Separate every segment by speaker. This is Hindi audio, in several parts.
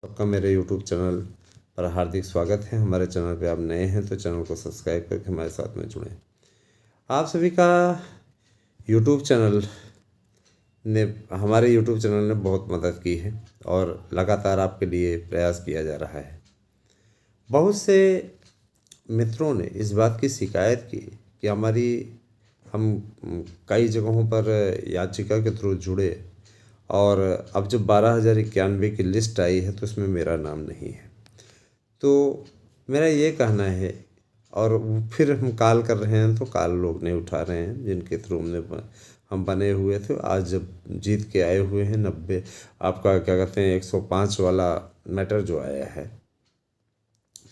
Speaker 1: सबका मेरे YouTube चैनल पर हार्दिक स्वागत है। हमारे चैनल पे आप नए हैं तो चैनल को सब्सक्राइब करके हमारे साथ में जुड़ें। आप सभी का YouTube चैनल ने हमारे YouTube चैनल ने बहुत मदद की है और लगातार आपके लिए प्रयास किया जा रहा है। बहुत से मित्रों ने इस बात की शिकायत की कि हम कई जगहों पर याचिका के थ्रू जुड़े और अब जब 12,091 की लिस्ट आई है तो उसमें मेरा नाम नहीं है। तो मेरा ये कहना है, और फिर हम कॉल कर रहे हैं तो कॉल लोग नहीं उठा रहे हैं जिनके थ्रू हम बने हुए थे। आज जब जीत के आए हुए हैं 90 आपका क्या कहते हैं 105 वाला मैटर जो आया है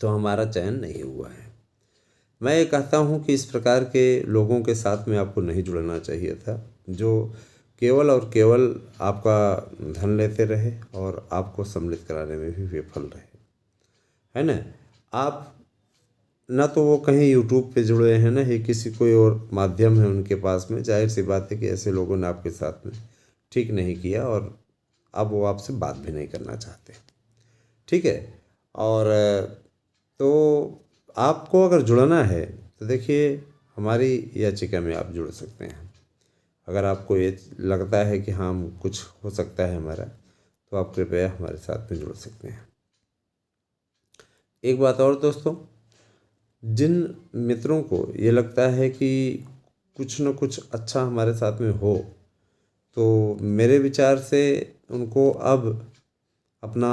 Speaker 1: तो हमारा चयन नहीं हुआ है। मैं ये कहता हूँ कि इस प्रकार के लोगों के साथ में आपको नहीं जुड़ना चाहिए था, जो केवल और केवल आपका धन लेते रहे और आपको सम्मिलित कराने में भी विफल रहे, है ना। आप ना तो वो कहीं यूट्यूब पे जुड़े हैं, ना ही किसी कोई और माध्यम है उनके पास में। जाहिर सी बात है कि ऐसे लोगों ने आपके साथ में ठीक नहीं किया और अब वो आपसे बात भी नहीं करना चाहते, ठीक है। और तो आपको अगर जुड़ना है तो देखिए हमारी याचिका में आप जुड़ सकते हैं। अगर आपको ये लगता है कि हाँ कुछ हो सकता है हमारा, तो आप कृपया हमारे साथ में जुड़ सकते हैं। एक बात और दोस्तों, जिन मित्रों को ये लगता है कि कुछ न कुछ अच्छा हमारे साथ में हो, तो मेरे विचार से उनको अब अपना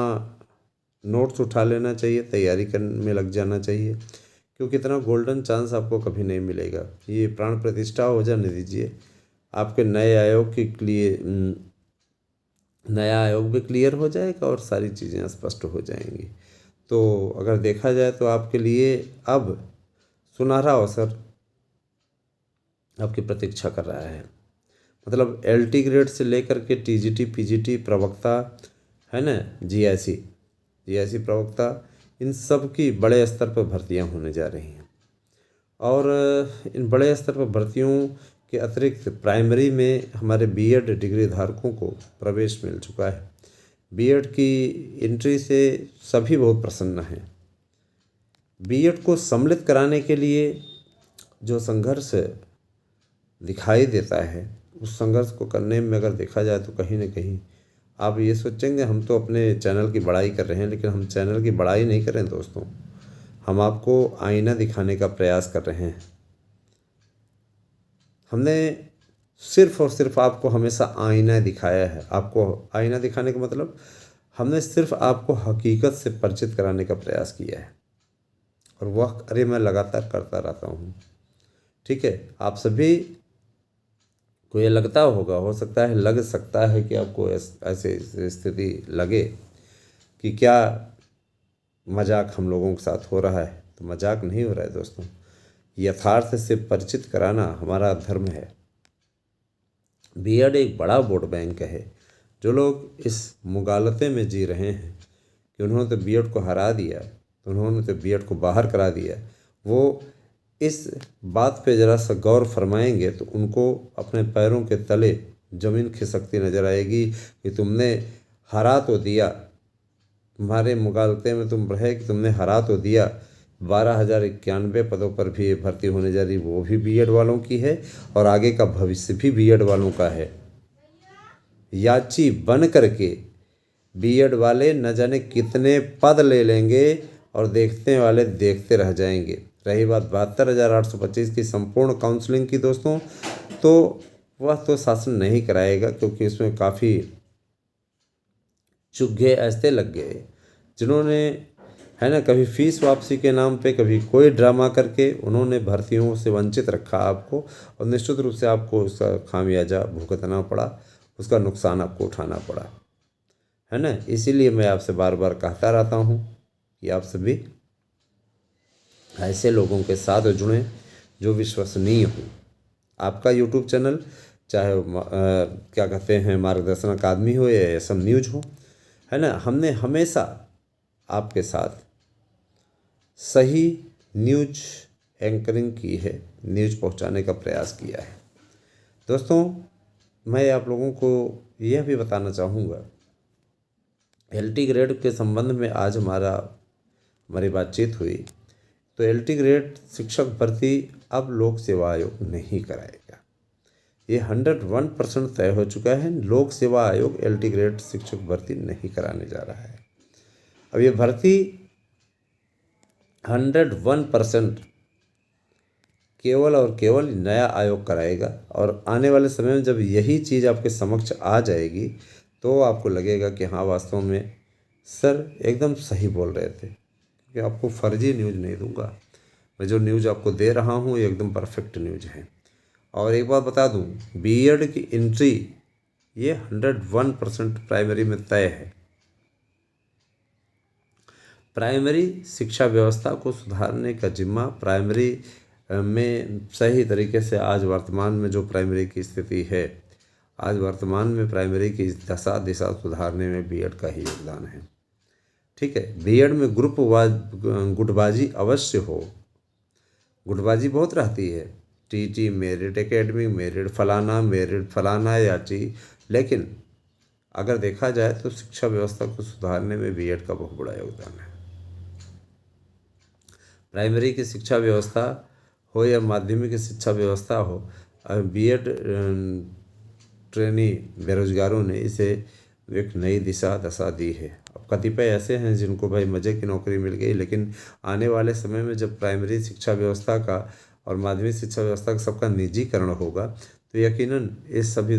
Speaker 1: नोट्स उठा लेना चाहिए, तैयारी करने में लग जाना चाहिए, क्योंकि इतना गोल्डन चांस आपको कभी नहीं मिलेगा। ये प्राण प्रतिष्ठा हो जाने दीजिए, आपके नए आयोग के लिए नया आयोग भी क्लियर हो जाएगा और सारी चीज़ें स्पष्ट हो जाएंगी। तो अगर देखा जाए तो आपके लिए अब सुनहरा अवसर आपकी प्रतीक्षा कर रहा है। मतलब LT ग्रेड से लेकर के TGT PGT प्रवक्ता, है ना, GIC प्रवक्ता, इन सब की बड़े स्तर पर भर्तियां होने जा रही हैं। और इन बड़े स्तर पर भर्तियों के अतिरिक्त प्राइमरी में हमारे BEd डिग्री धारकों को प्रवेश मिल चुका है। BEd की एंट्री से सभी बहुत प्रसन्न हैं। BEd को सम्मिलित कराने के लिए जो संघर्ष दिखाई देता है, उस संघर्ष को करने में अगर देखा जाए तो कहीं ना कहीं आप ये सोचेंगे हम तो अपने चैनल की बड़ाई कर रहे हैं, लेकिन हम चैनल की बड़ाई नहीं कर रहे हैं दोस्तों। हम आपको आईना दिखाने का प्रयास कर रहे हैं। हमने सिर्फ और सिर्फ आपको हमेशा आईना दिखाया है। आपको आईना दिखाने का मतलब हमने सिर्फ आपको हकीकत से परिचित कराने का प्रयास किया है, और वह मैं लगातार करता रहता हूँ, ठीक है। आप सभी को ये लगता होगा, हो सकता है लग सकता है कि आपको ऐसे स्थिति लगे कि क्या मजाक हम लोगों के साथ हो रहा है। तो मजाक नहीं हो रहा है दोस्तों, यथार्थ से परिचित कराना हमारा धर्म है। BEd एक बड़ा वोट बैंक है। जो लोग इस मुगालते में जी रहे हैं कि उन्होंने तो BEd को हरा दिया, तो उन्होंने तो BEd को बाहर करा दिया, वो इस बात पे ज़रा सा गौर फरमाएंगे तो उनको अपने पैरों के तले ज़मीन खिसकती नज़र आएगी कि तुमने हरा तो दिया, तुम्हारे मुगालते में तुम रहे कि तुमने हरा तो दिया। 12,091 पदों पर भी ये भर्ती होने जा रही, वो भी BEd वालों की है और आगे का भविष्य भी BEd वालों का है। याची बन करके BEd वाले न जाने कितने पद ले लेंगे और देखने वाले देखते रह जाएंगे। रही बात 72,825 की संपूर्ण काउंसलिंग की दोस्तों, तो वह तो शासन नहीं कराएगा, क्योंकि इसमें काफ़ी चुग्गे ऐसे लग गए जिन्होंने, है ना, कभी फीस वापसी के नाम पे, कभी कोई ड्रामा करके उन्होंने भर्तियों से वंचित रखा आपको, और निश्चित रूप से आपको उसका खामियाजा भुगतना पड़ा, उसका नुकसान आपको उठाना पड़ा, है ना। इसीलिए मैं आपसे बार बार कहता रहता हूँ कि आप सभी ऐसे लोगों के साथ जुड़ें जो विश्वसनीय हो। आपका YouTube चैनल चाहे क्या कहते हैं मार्गदर्शन अकादमी हो या SM न्यूज हो, है ना, हमने हमेशा आपके साथ सही न्यूज एंकरिंग की है, न्यूज पहुंचाने का प्रयास किया है। दोस्तों, मैं आप लोगों को यह भी बताना चाहूँगा, LT ग्रेड के संबंध में आज हमारी बातचीत हुई। तो LT ग्रेड शिक्षक भर्ती अब लोक सेवा आयोग नहीं कराएगा। ये 101% तय हो चुका है। लोक सेवा आयोग LT ग्रेड शिक्षक भर्ती नहीं कराने जा रहा है। अब ये भर्ती 101% केवल और केवल नया आयोग कराएगा। और आने वाले समय में जब यही चीज़ आपके समक्ष आ जाएगी तो आपको लगेगा कि हाँ, वास्तव में सर एकदम सही बोल रहे थे, क्योंकि आपको फर्जी न्यूज़ नहीं दूंगा। मैं जो न्यूज़ आपको दे रहा हूँ ये एकदम परफेक्ट न्यूज़ है। और एक बात बता दूँ, B.Ed की एंट्री ये 101% प्राइमरी में तय है। प्राइमरी शिक्षा व्यवस्था को सुधारने का जिम्मा प्राइमरी में सही तरीके से आज वर्तमान में जो प्राइमरी की स्थिति है, आज वर्तमान में प्राइमरी की दशा दिशा सुधारने में B.Ed का ही योगदान है। ठीक है, B.Ed में गुटबाजी अवश्य हो। गुटबाजी बहुत रहती है, TT मेरिट एकेडमी, मेरिट फलाना याची, लेकिन अगर देखा जाए तो शिक्षा व्यवस्था को सुधारने में B.Ed का बहुत बड़ा योगदान है। प्राइमरी की शिक्षा व्यवस्था हो या माध्यमिक शिक्षा व्यवस्था हो, B.Ed ट्रेनी बेरोजगारों ने इसे एक नई दिशा दशा दी है। अब कतिपय ऐसे हैं जिनको भाई मज़े की नौकरी मिल गई, लेकिन आने वाले समय में जब प्राइमरी शिक्षा व्यवस्था का और माध्यमिक शिक्षा व्यवस्था का सबका निजीकरण होगा तो यकीनन ये सभी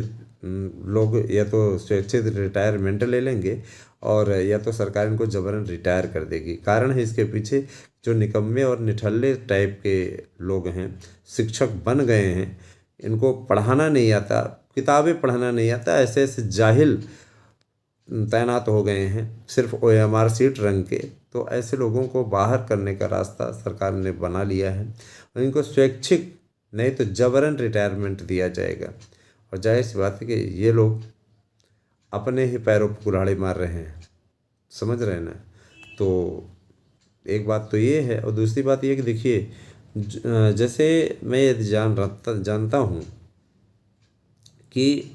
Speaker 1: लोग या तो स्वैच्छिक रिटायरमेंट ले लेंगे और या तो सरकार इनको जबरन रिटायर कर देगी। कारण है इसके पीछे जो निकम्मे और निठल्ले टाइप के लोग हैं, शिक्षक बन गए हैं, इनको पढ़ाना नहीं आता, किताबें पढ़ाना नहीं आता, ऐसे ऐसे जाहिल तैनात हो गए हैं सिर्फ OMR सीट रंग के। तो ऐसे लोगों को बाहर करने का रास्ता सरकार ने बना लिया है और इनको स्वैच्छिक नहीं तो जबरन रिटायरमेंट दिया जाएगा। और जाहिर सी बात है कि ये लोग अपने ही पैरों पर कुल्हाड़ी मार रहे हैं, समझ रहे हैं ना। तो एक बात तो ये है, और दूसरी बात ये कि देखिए, जैसे मैं ये जानता हूँ कि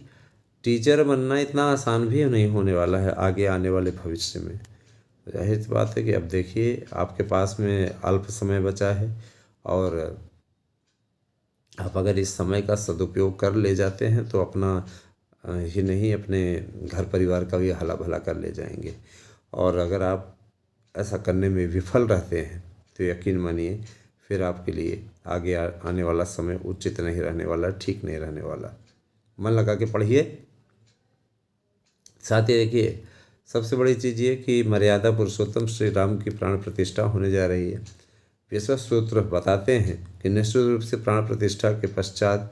Speaker 1: टीचर बनना इतना आसान भी नहीं होने वाला है आगे आने वाले भविष्य में। जाहिर सी बात है कि अब देखिए, आपके पास में अल्प समय बचा है और आप अगर इस समय का सदुपयोग कर ले जाते हैं तो अपना ही नहीं, अपने घर परिवार का भी हला भला कर ले जाएंगे। और अगर आप ऐसा करने में विफल रहते हैं तो यकीन मानिए फिर आपके लिए आगे आने वाला समय उचित नहीं रहने वाला, ठीक नहीं रहने वाला। मन लगा के पढ़िए। साथ ही देखिए, सबसे बड़ी चीज़ ये कि मर्यादा पुरुषोत्तम श्री राम की प्राण प्रतिष्ठा होने जा रही है। विश्वास सूत्र बताते हैं कि निश्चित रूप से प्राण प्रतिष्ठा के पश्चात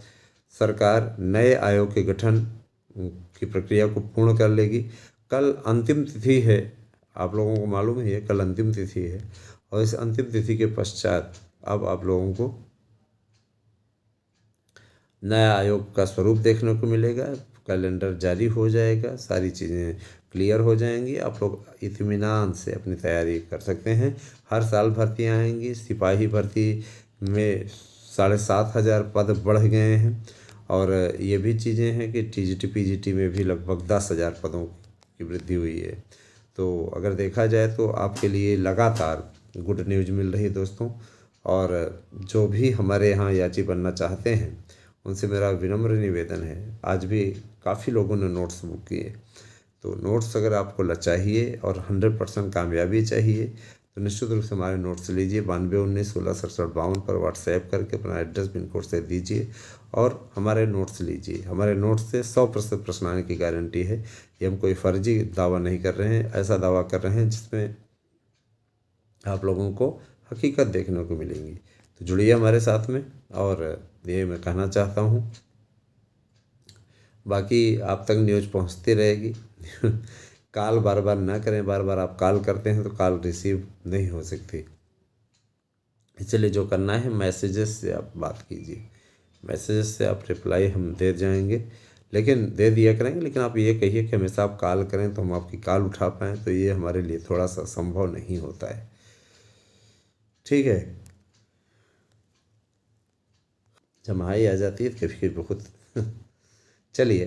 Speaker 1: सरकार नए आयोग के गठन की प्रक्रिया को पूर्ण कर लेगी। कल अंतिम तिथि है, आप लोगों को मालूम ही है, कल अंतिम तिथि है। और इस अंतिम तिथि के पश्चात अब आप लोगों को नया आयोग का स्वरूप देखने को मिलेगा, कैलेंडर जारी हो जाएगा, सारी चीज़ें क्लियर हो जाएंगी। आप लोग इत्मीनान से अपनी तैयारी कर सकते हैं। हर साल भर्तियाँ आएंगी। सिपाही भर्ती में 7,500 पद बढ़ गए हैं और ये भी चीज़ें हैं कि TGT PGT में भी लगभग 10,000 पदों की वृद्धि हुई है। तो अगर देखा जाए तो आपके लिए लगातार गुड न्यूज़ मिल रही है दोस्तों। और जो भी हमारे यहाँ याची बनना चाहते हैं उनसे मेरा विनम्र निवेदन है, आज भी काफ़ी लोगों ने नोट्स बुक किए, तो नोट्स अगर आपको चाहिए और 100% कामयाबी चाहिए तो निश्चित रूप से हमारे नोट्स लीजिए। 9219166752 पर व्हाट्सएप करके अपना एड्रेस पिन कोड से दीजिए और हमारे नोट्स लीजिए। हमारे नोट्स से 100% प्रश्न आने की गारंटी है। ये हम कोई फर्जी दावा नहीं कर रहे हैं, ऐसा दावा कर रहे हैं जिसमें आप लोगों को हकीकत देखने को मिलेंगी। तो जुड़िए हमारे साथ में, और ये मैं कहना चाहता हूँ, बाकी आप तक न्यूज़ पहुँचती रहेगी। कॉल बार बार ना करें, बार बार आप कॉल करते हैं तो कॉल रिसीव नहीं हो सकती, इसलिए जो करना है मैसेजेस से आप बात कीजिए। मैसेजेस से आप रिप्लाई हम दे जाएंगे, लेकिन दे दिया करेंगे, लेकिन आप ये कहिए कि हमेशा आप कॉल करें तो हम आपकी कॉल उठा पाएँ, तो ये हमारे लिए थोड़ा सा संभव नहीं होता है। ठीक है, जमाई आ जाती है कभी कभी बहुत। चलिए,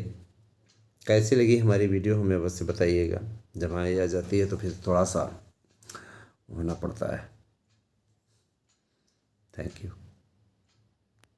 Speaker 1: कैसी लगी हमारी वीडियो हमें अवश्य बताइएगा। जब आई आ जाती है तो फिर थोड़ा सा होना पड़ता है। Thank you.